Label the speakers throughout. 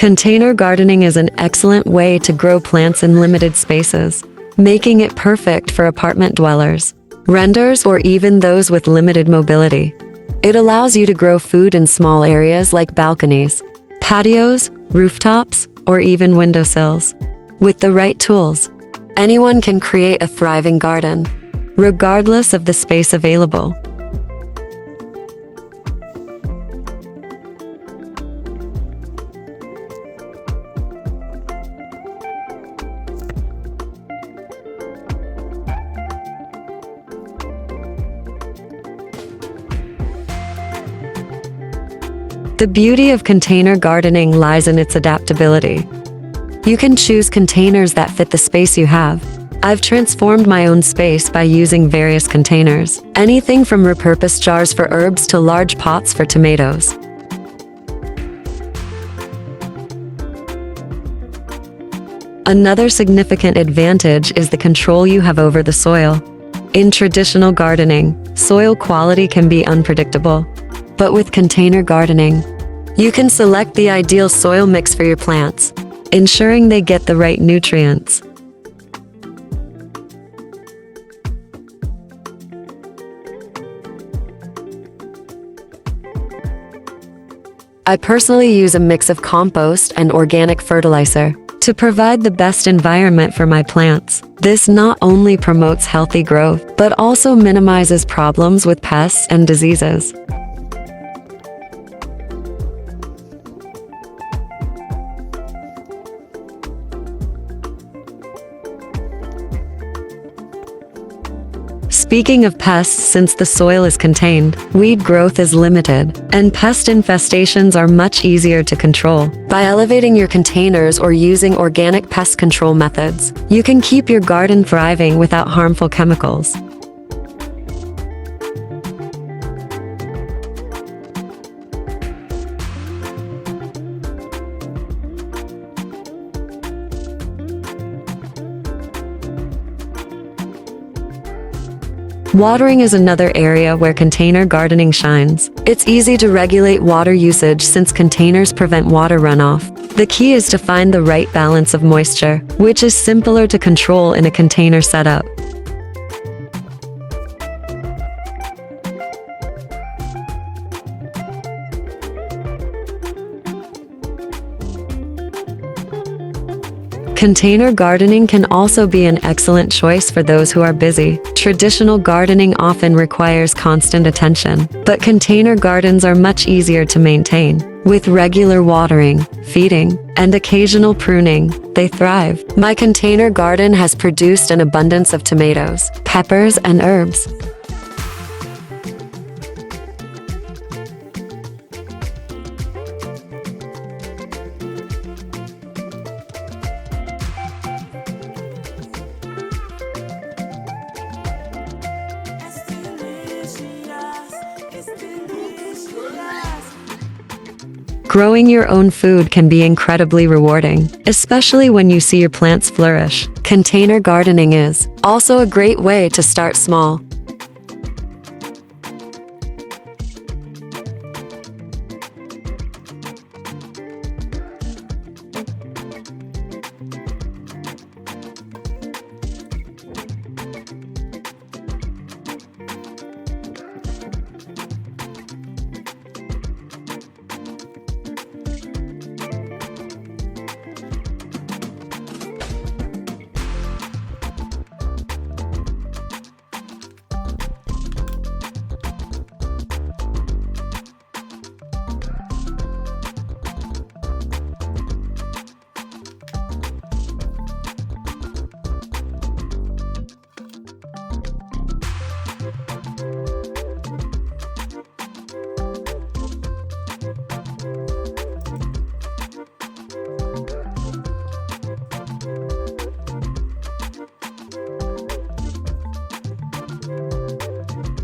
Speaker 1: Container gardening is an excellent way to grow plants in limited spaces, making it perfect for apartment dwellers, renters, or even those with limited mobility. It allows you to grow food in small areas like balconies, patios, rooftops, or even windowsills. With the right tools, anyone can create a thriving garden, regardless of the space available. The beauty of container gardening lies in its adaptability. You can choose containers that fit the space you have. I've transformed my own space by using various containers, anything from repurposed jars for herbs to large pots for tomatoes. Another significant advantage is the control you have over the soil. In traditional gardening, soil quality can be unpredictable. But with container gardening, you can select the ideal soil mix for your plants, ensuring they get the right nutrients. I personally use a mix of compost and organic fertilizer to provide the best environment for my plants. This not only promotes healthy growth, but also minimizes problems with pests and diseases. Speaking of pests, since the soil is contained, weed growth is limited, and pest infestations are much easier to control. By elevating your containers or using organic pest control methods, you can keep your garden thriving without harmful chemicals. Watering is another area where container gardening shines. It's easy to regulate water usage since containers prevent water runoff. The key is to find the right balance of moisture, which is simpler to control in a container setup. Container gardening can also be an excellent choice for those who are busy. Traditional gardening often requires constant attention, but container gardens are much easier to maintain. With regular watering, feeding, and occasional pruning, they thrive. My container garden has produced an abundance of tomatoes, peppers, and herbs. Growing your own food can be incredibly rewarding, especially when you see your plants flourish. Container gardening is also a great way to start small.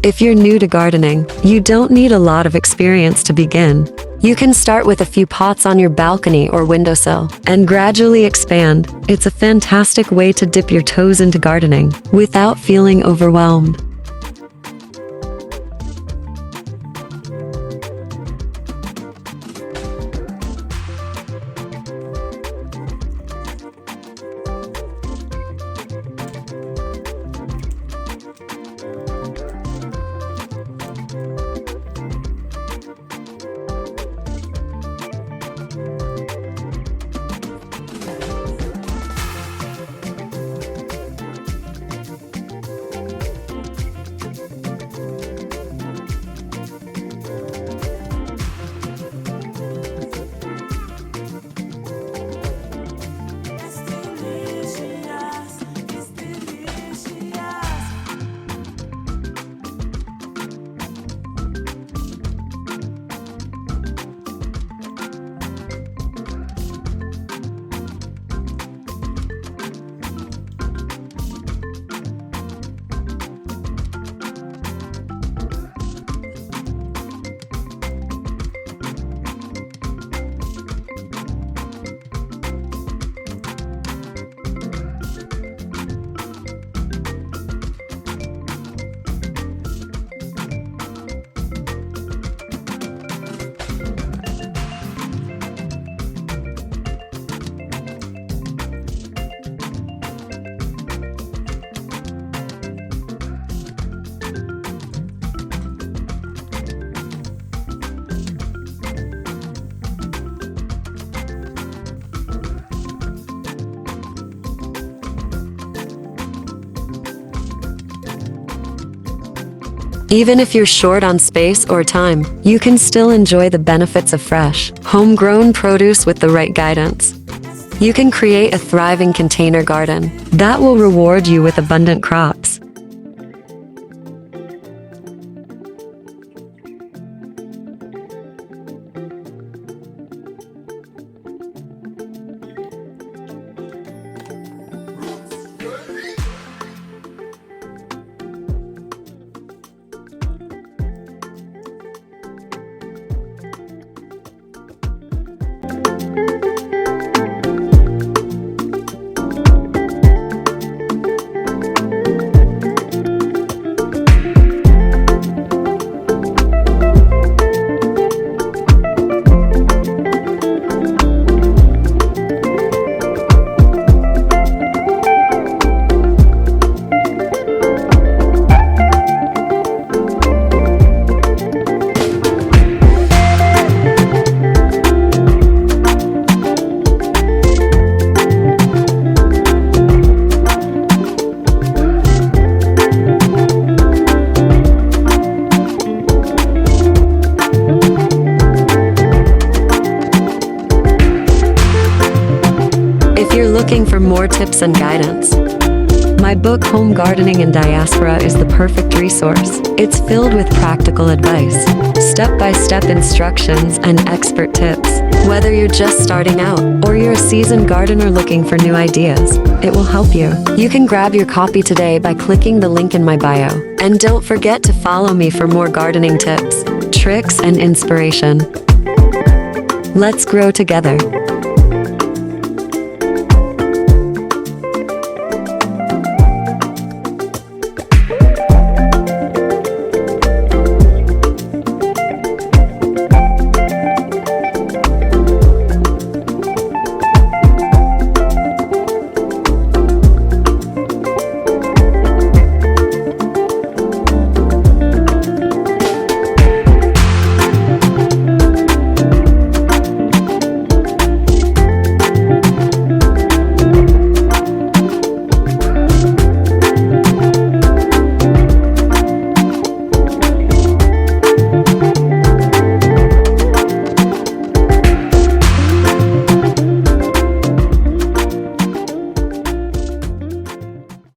Speaker 1: If you're new to gardening, you don't need a lot of experience to begin. You can start with a few pots on your balcony or windowsill and gradually expand. It's a fantastic way to dip your toes into gardening without feeling overwhelmed. Even if you're short on space or time, you can still enjoy the benefits of fresh, homegrown produce with the right guidance. You can create a thriving container garden that will reward you with abundant crops. If you're looking for more tips and guidance, my book Home Gardening in Diaspora is the perfect resource. It's filled with practical advice, step-by-step instructions, and expert tips. Whether you're just starting out or you're a seasoned gardener looking for new ideas, it will help you. You can grab your copy today by clicking the link in my bio. And don't forget to follow me for more gardening tips, tricks, and inspiration. Let's grow together.